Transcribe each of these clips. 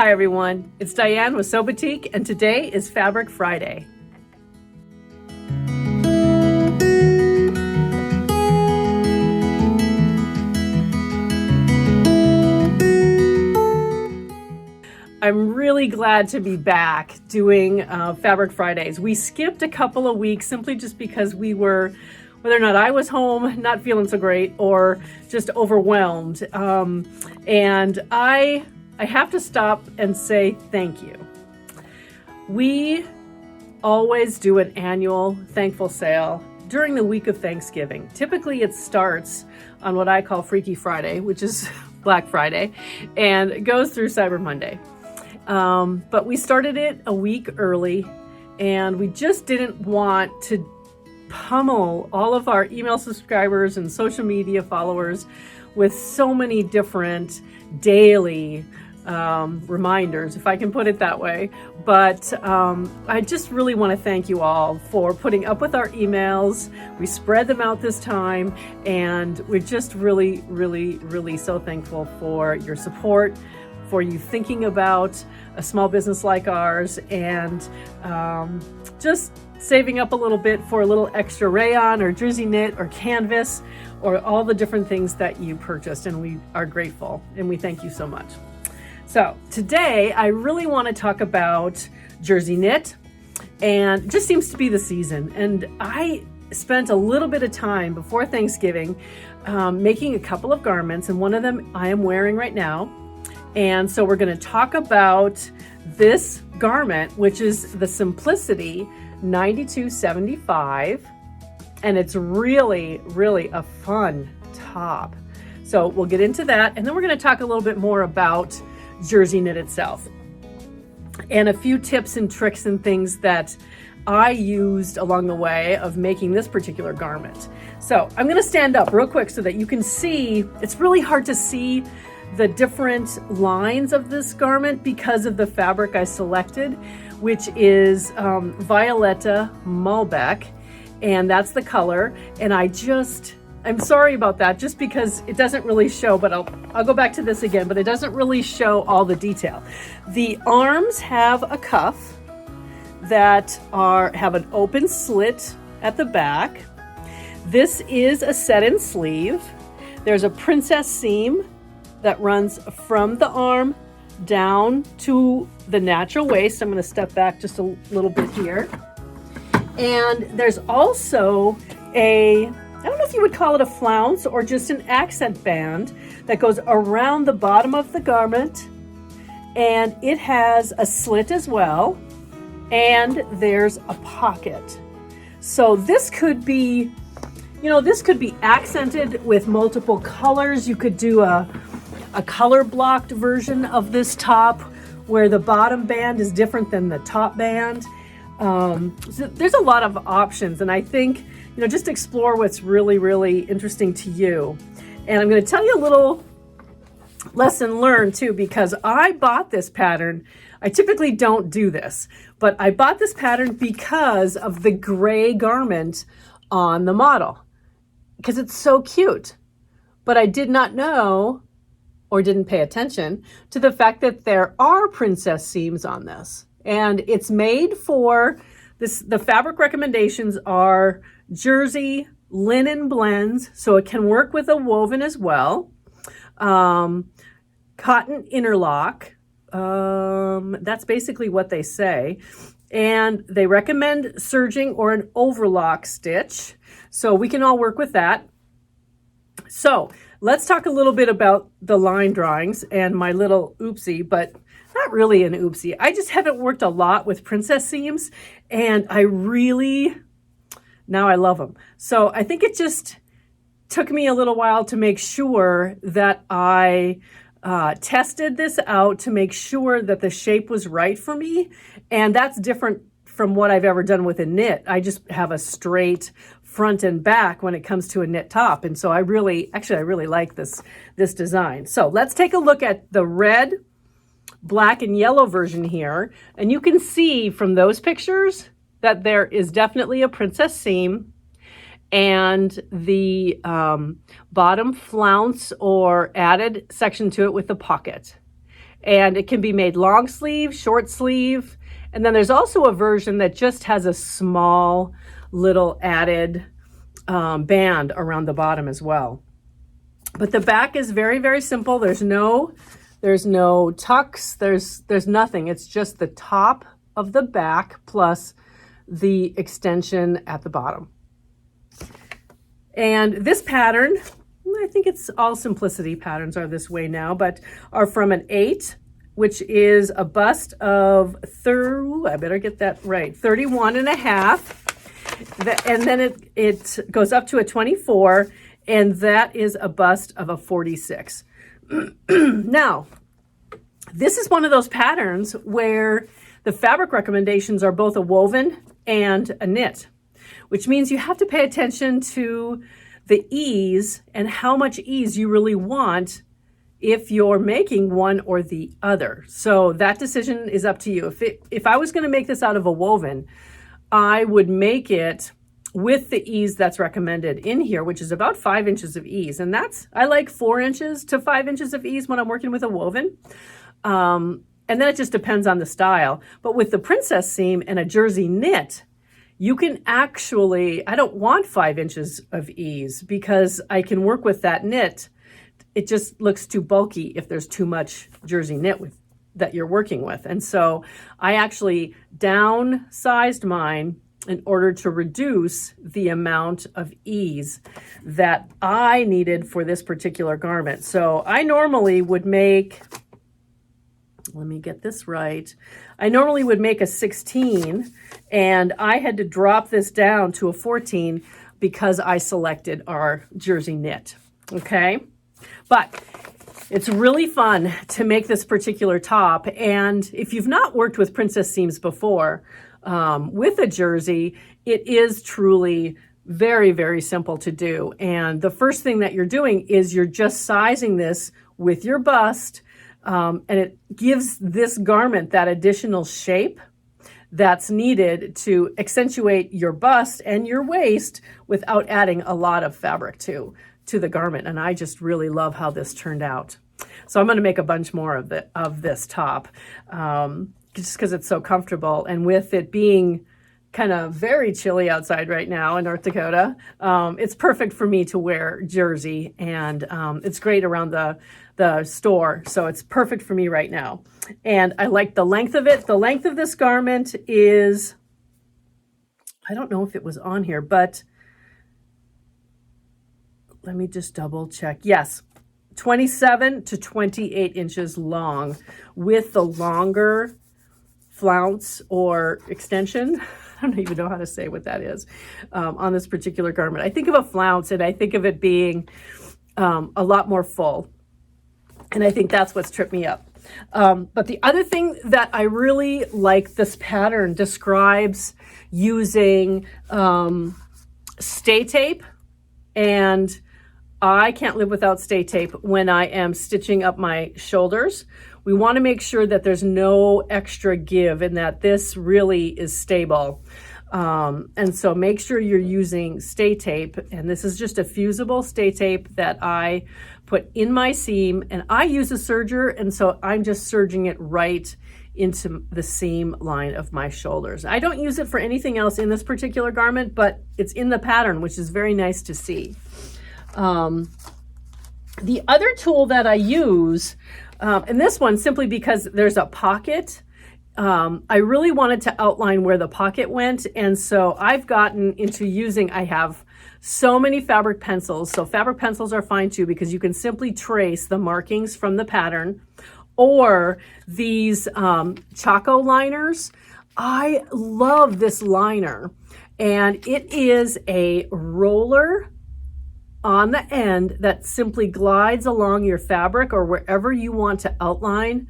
Hi everyone, it's Diane with SewBatik, and today is Fabric Friday. I'm really glad to be back doing Fabric Fridays. We skipped a couple of weeks simply just because we were, whether or not I was home, not feeling so great, or just overwhelmed. And I have to stop and say thank you. We always do an annual thankful sale during the week of Thanksgiving. Typically it starts on what I call Freaky Friday, which is Black Friday, and it goes through Cyber Monday. But we started it a week early, and we just didn't want to pummel all of our email subscribers and social media followers with so many different daily reminders, if I can put it that way. But I just really want to thank you all for putting up with our emails. We spread them out this time, and we're just really, really, really so thankful for your support, for you thinking about a small business like ours, and just saving up a little bit for a little extra rayon or jersey knit or canvas or all the different things that you purchased. And we are grateful and we thank you so much. So today I really want to talk about jersey knit, and it just seems to be the season. And I spent a little bit of time before Thanksgiving making a couple of garments, and one of them I am wearing right now. And so we're going to talk about this garment, which is the Simplicity 9275, and it's really, really a fun top. So we'll get into that, and then we're going to talk a little bit more about jersey knit itself and a few tips and tricks and things that I used along the way of making this particular garment. So I'm going to stand up real quick so that you can see. It's really hard to see the different lines of this garment because of the fabric I selected, which is Violetta Malbec, and that's the color. And I'm sorry about that, just because it doesn't really show, but I'll go back to this again, but it doesn't really show all the detail. The arms have a cuff that have an open slit at the back. This is a set-in sleeve. There's a princess seam that runs from the arm down to the natural waist. I'm going to step back just a little bit here. And there's also I don't know if you would call it a flounce or just an accent band that goes around the bottom of the garment. And it has a slit as well. And there's a pocket. So this could be, accented with multiple colors. You could do a color blocked version of this top where the bottom band is different than the top band. So there's a lot of options, and I think, just explore what's really, really interesting to you. And I'm going to tell you a little lesson learned too, because I bought this pattern. I typically don't do this, but I bought this pattern because of the gray garment on the model, because it's so cute. But I did not know, or didn't pay attention to the fact that there are princess seams on this. And it's made for this. The fabric recommendations are jersey linen blends, so it can work with a woven as well. Cotton interlock. That's basically what they say. And they recommend serging or an overlock stitch. So we can all work with that. So let's talk a little bit about the line drawings and my little oopsie, but not really an oopsie. I just haven't worked a lot with princess seams, and now I love them. So I think it just took me a little while to make sure that I tested this out to make sure that the shape was right for me. And that's different from what I've ever done with a knit. I just have a straight front and back when it comes to a knit top. And so I really like this design. So let's take a look at the red, black, and yellow version here. And you can see from those pictures that there is definitely a princess seam and the bottom flounce or added section to it with the pocket. And it can be made long sleeve, short sleeve. And then there's also a version that just has a small little added band around the bottom as well. But the back is very, very simple. There's no tucks, there's nothing. It's just the top of the back plus the extension at the bottom. And this pattern, I think it's all simplicity patterns are this way now, but are from an 8, which is a bust of, I better get that right, 31 and a half. And then it goes up to a 24, and that is a bust of a 46. Now, this is one of those patterns where the fabric recommendations are both a woven and a knit, which means you have to pay attention to the ease and how much ease you really want if you're making one or the other. So that decision is up to you. If I was going to make this out of a woven, I would make it with the ease that's recommended in here, which is about 5 inches of ease. And I like 4 inches to 5 inches of ease when I'm working with a woven. And then it just depends on the style. But with the princess seam and a jersey knit, you can actually, I don't want 5 inches of ease because I can work with that knit. It just looks too bulky if there's too much jersey knit that you're working with. And so I actually downsized mine in order to reduce the amount of ease that I needed for this particular garment. So I normally would make, let me get this right. I normally would make a 16, and I had to drop this down to a 14 because I selected our jersey knit, okay? But it's really fun to make this particular top, and if you've not worked with princess seams before, with a jersey, it is truly very, very simple to do. And the first thing that you're doing is you're just sizing this with your bust, and it gives this garment that additional shape that's needed to accentuate your bust and your waist without adding a lot of fabric to the garment. And I just really love how this turned out. So I'm going to make a bunch more of this top, just because it's so comfortable. And with it being kind of very chilly outside right now in North Dakota, it's perfect for me to wear jersey, and it's great around the store. So it's perfect for me right now. And I like the length of it. The length of this garment is, I don't know if it was on here, but let me just double check. Yes, 27 to 28 inches long with the longer flounce or extension. I don't even know how to say what that is on this particular garment. I think of a flounce and I think of it being a lot more full. And I think that's what's tripped me up. But the other thing that I really like, this pattern describes using stay tape, and I can't live without stay tape when I am stitching up my shoulders. We want to make sure that there's no extra give and that this really is stable. And so make sure you're using stay tape. And this is just a fusible stay tape that I put in my seam, and I use a serger. And so I'm just serging it right into the seam line of my shoulders. I don't use it for anything else in this particular garment, but it's in the pattern, which is very nice to see. The other tool that I use, and this one simply because there's a pocket, I really wanted to outline where the pocket went, and so I've gotten into using, I have so many fabric pencils. So fabric pencils are fine too, because you can simply trace the markings from the pattern, or these Choco liners. I love this liner, and it is a roller on the end that simply glides along your fabric or wherever you want to outline,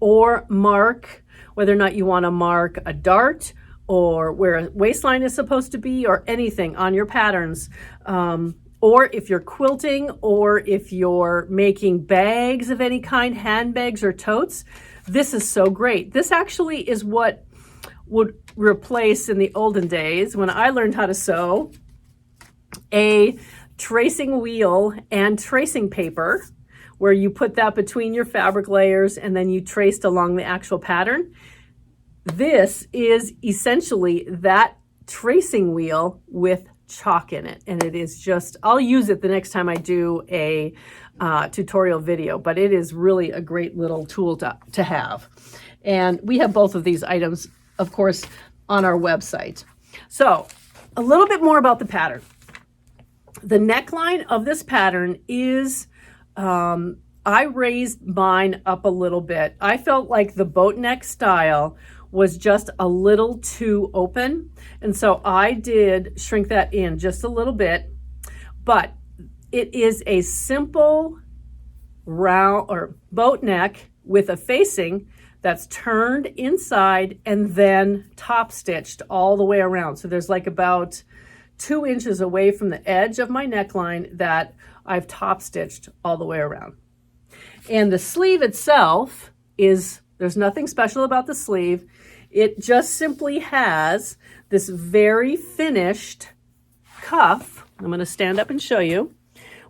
or mark, whether or not you want to mark a dart or where a waistline is supposed to be, or anything on your patterns. Or if you're quilting, or if you're making bags of any kind, handbags or totes, this is so great. This actually is what would replace, in the olden days when I learned how to sew, a tracing wheel and tracing paper, where you put that between your fabric layers and then you traced along the actual pattern. This is essentially that tracing wheel with chalk in it, and it is just, I'll use it the next time I do a tutorial video, but it is really a great little tool to have. And we have both of these items, of course, on our website. So a little bit more about the pattern. The neckline of this pattern is, I raised mine up a little bit. I felt like the boat neck style was just a little too open. And so I did shrink that in just a little bit, but it is a simple round or boat neck with a facing that's turned inside and then top stitched all the way around. So there's like about 2 inches away from the edge of my neckline that I've top stitched all the way around. And the sleeve itself is, there's nothing special about the sleeve. It just simply has this very finished cuff. I'm going to stand up and show you,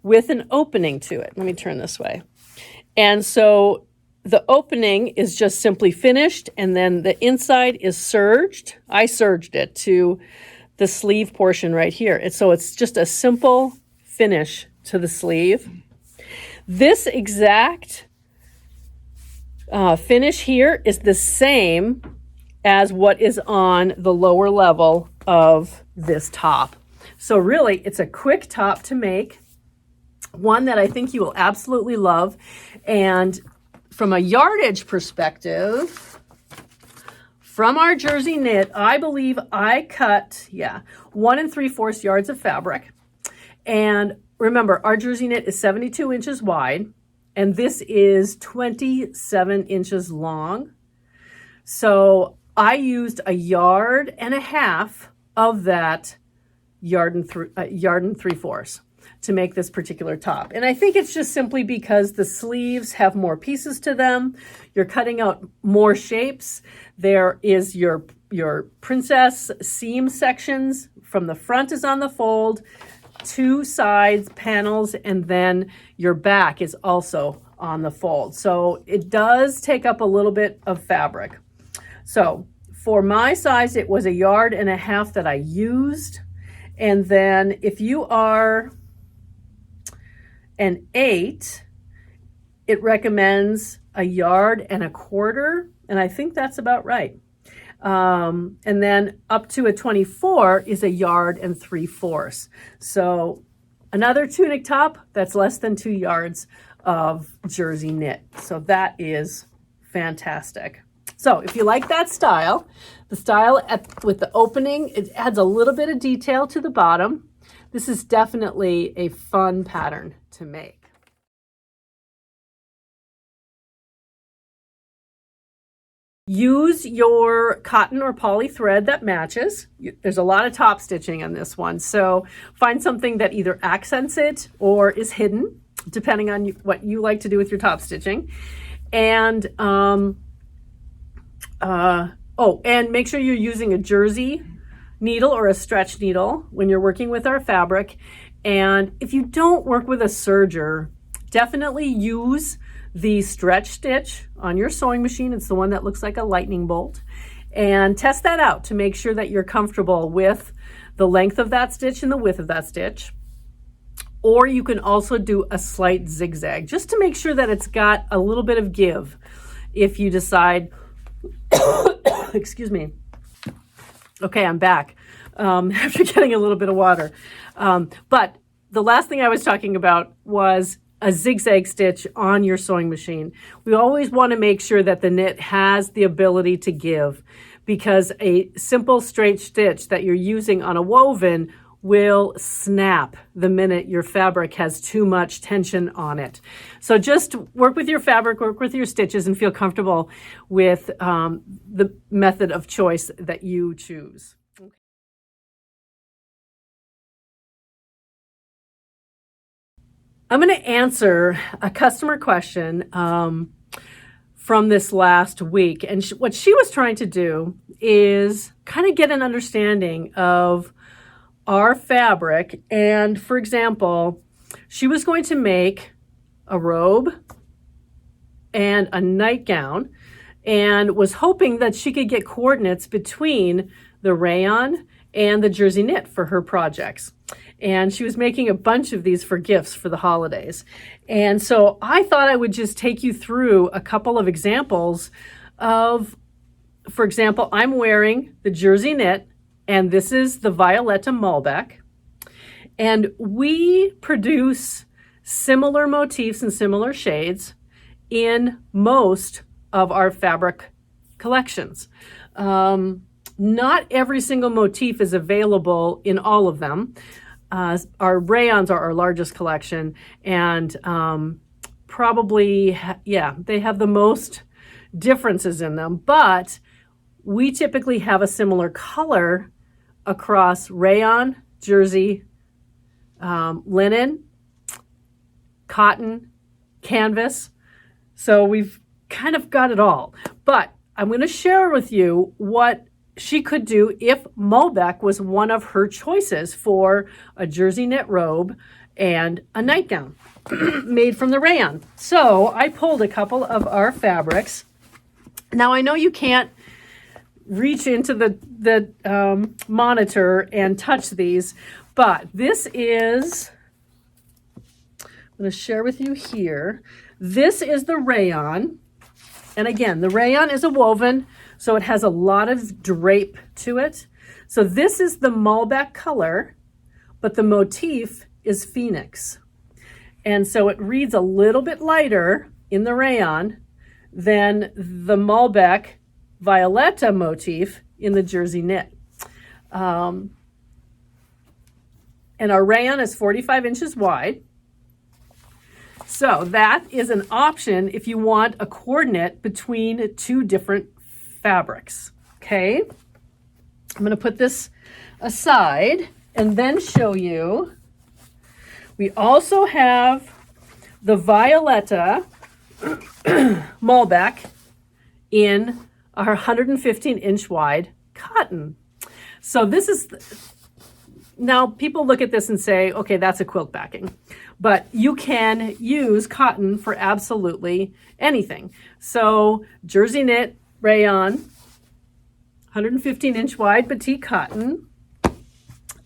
with an opening to it. Let me turn this way. And so the opening is just simply finished, and then the inside is serged. I serged it to the sleeve portion right here. So it's just a simple finish to the sleeve. This exact finish here is the same as what is on the lower level of this top. So really, it's a quick top to make, one that I think you will absolutely love. And from a yardage perspective, from our Jersey Knit, I believe I cut, 1 3/4 yards of fabric. And remember, our Jersey Knit is 72 inches wide, and this is 27 inches long. So I used 1.5 yards of that 1 3/4 to make this particular top. And I think it's just simply because the sleeves have more pieces to them. You're cutting out more shapes. There is your princess seam sections. From the front is on the fold, 2 sides panels, and then your back is also on the fold. So it does take up a little bit of fabric. So for my size, it was 1.5 yards that I used. And then if you are an 8, it recommends 1.25 yards. And I think that's about right. And then up to a 24 is 1 3/4 yards. So another tunic top that's less than 2 yards of Jersey knit. So that is fantastic. So if you like that style, the style with the opening, it adds a little bit of detail to the bottom. This is definitely a fun pattern to make. Use your cotton or poly thread that matches. There's a lot of top stitching on this one, so find something that either accents it or is hidden, depending on what you like to do with your top stitching. And and make sure you're using a jersey needle or a stretch needle when you're working with our fabric. And if you don't work with a serger, definitely use the stretch stitch on your sewing machine. It's the one that looks like a lightning bolt. And test that out to make sure that you're comfortable with the length of that stitch and the width of that stitch. Or you can also do a slight zigzag just to make sure that it's got a little bit of give if you decide, excuse me. Okay, I'm back after getting a little bit of water. But the last thing I was talking about was a zigzag stitch on your sewing machine. We always want to make sure that the knit has the ability to give, because a simple straight stitch that you're using on a woven will snap the minute your fabric has too much tension on it. So just work with your fabric, work with your stitches, and feel comfortable with the method of choice that you choose. I'm going to answer a customer question from this last week. And what she was trying to do is kind of get an understanding of our fabric. And for example, she was going to make a robe, and a nightgown, and was hoping that she could get coordinates between the rayon and the jersey knit for her projects. And she was making a bunch of these for gifts for the holidays. And so I thought I would just take you through a couple of examples of, for example, I'm wearing the jersey knit, and this is the Violetta Malbec. And we produce similar motifs and similar shades in most of our fabric collections. Not every single motif is available in all of them. Our rayons are our largest collection, and probably, they have the most differences in them, but we typically have a similar color across rayon, jersey, linen, cotton, canvas. So we've kind of got it all. But I'm going to share with you what she could do if Malbec was one of her choices for a jersey knit robe and a nightgown made from the rayon. So I pulled a couple of our fabrics. Now I know you can't reach into the monitor and touch these, but this is, I'm going to share with you here. This is the rayon. And again, the rayon is a woven, so it has a lot of drape to it. So this is the Malbec color, but the motif is Phoenix. And so it reads a little bit lighter in the rayon than the Malbec Violetta motif in the jersey knit. And our rayon is 45 inches wide. So that is an option if you want a coordinate between two different fabrics. Okay, I'm going to put this aside and then show you. We also have the Violetta Malbec in our 115 inch wide cotton. So this is, now people look at this and say, okay, that's a quilt backing. But you can use cotton for absolutely anything. So jersey knit, rayon, 115 inch wide batik cotton.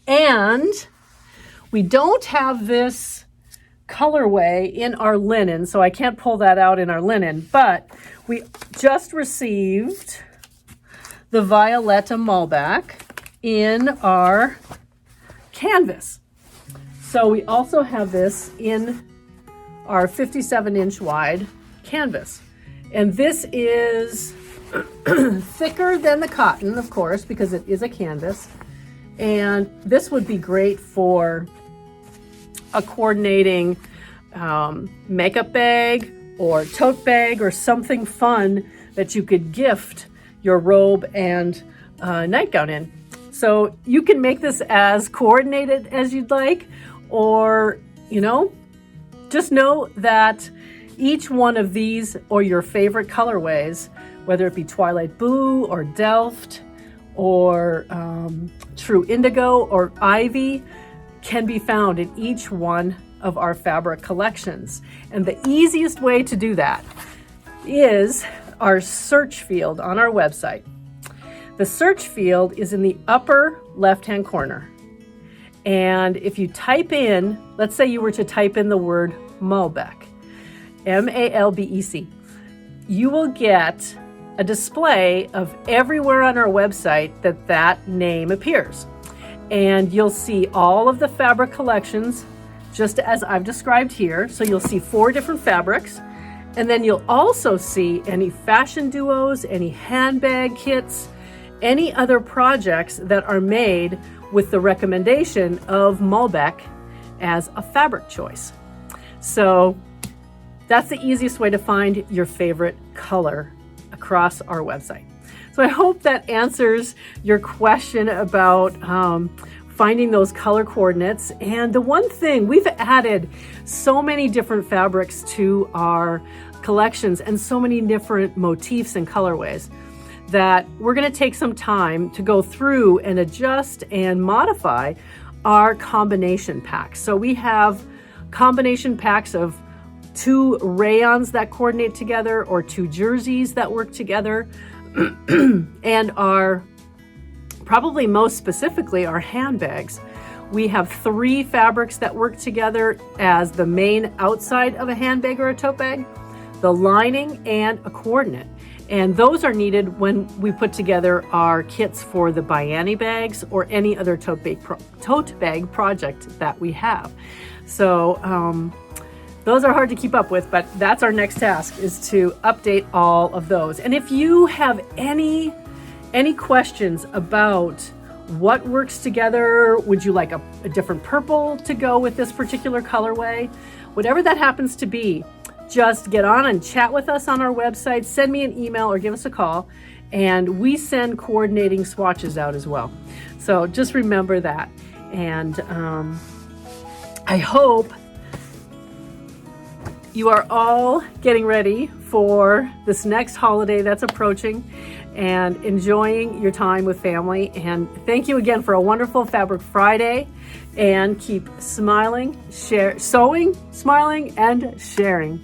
And we don't have this colorway in our linen, so I can't pull that out in our linen, but we just received the Violetta Malbec in our canvas. So we also have this in our 57 inch wide canvas. And this is thicker than the cotton, of course, because it is a canvas. And this would be great for a coordinating makeup bag or tote bag or something fun that you could gift your robe and nightgown in. So you can make this as coordinated as you'd like, or, you know, just know that each one of these or your favorite colorways, whether it be Twilight Blue or Delft or True Indigo or Ivy, can be found in each one of our fabric collections. And the easiest way to do that is our search field on our website. The search field is in the upper left-hand corner. And if you type in, let's say you were to type in the word Malbec, Malbec, you will get a display of everywhere on our website that name appears. And you'll see all of the fabric collections, just as I've described here. So you'll see 4 different fabrics. And then you'll also see any fashion duos, any handbag kits, any other projects that are made with the recommendation of Malbec as a fabric choice. So that's the easiest way to find your favorite color across our website. So I hope that answers your question about finding those color coordinates. And the one thing, we've added so many different fabrics to our collections and so many different motifs and colorways that we're going to take some time to go through and adjust and modify our combination packs. So we have combination packs of 2 rayons that coordinate together or 2 jerseys that work together, and our, probably most specifically, our handbags. We have 3 fabrics that work together as the main outside of a handbag or a tote bag, the lining, and a coordinate. And those are needed when we put together our kits for the Diane bags or any other tote bag project that we have. So those are hard to keep up with, but that's our next task, is to update all of those. And if you have any questions about what works together, would you like a different purple to go with this particular colorway, whatever that happens to be, just get on and chat with us on our website, send me an email or give us a call, and we send coordinating swatches out as well. So just remember that. And I hope you are all getting ready for this next holiday that's approaching and enjoying your time with family. And thank you again for a wonderful Fabric Friday, and keep smiling, sewing, smiling, and sharing.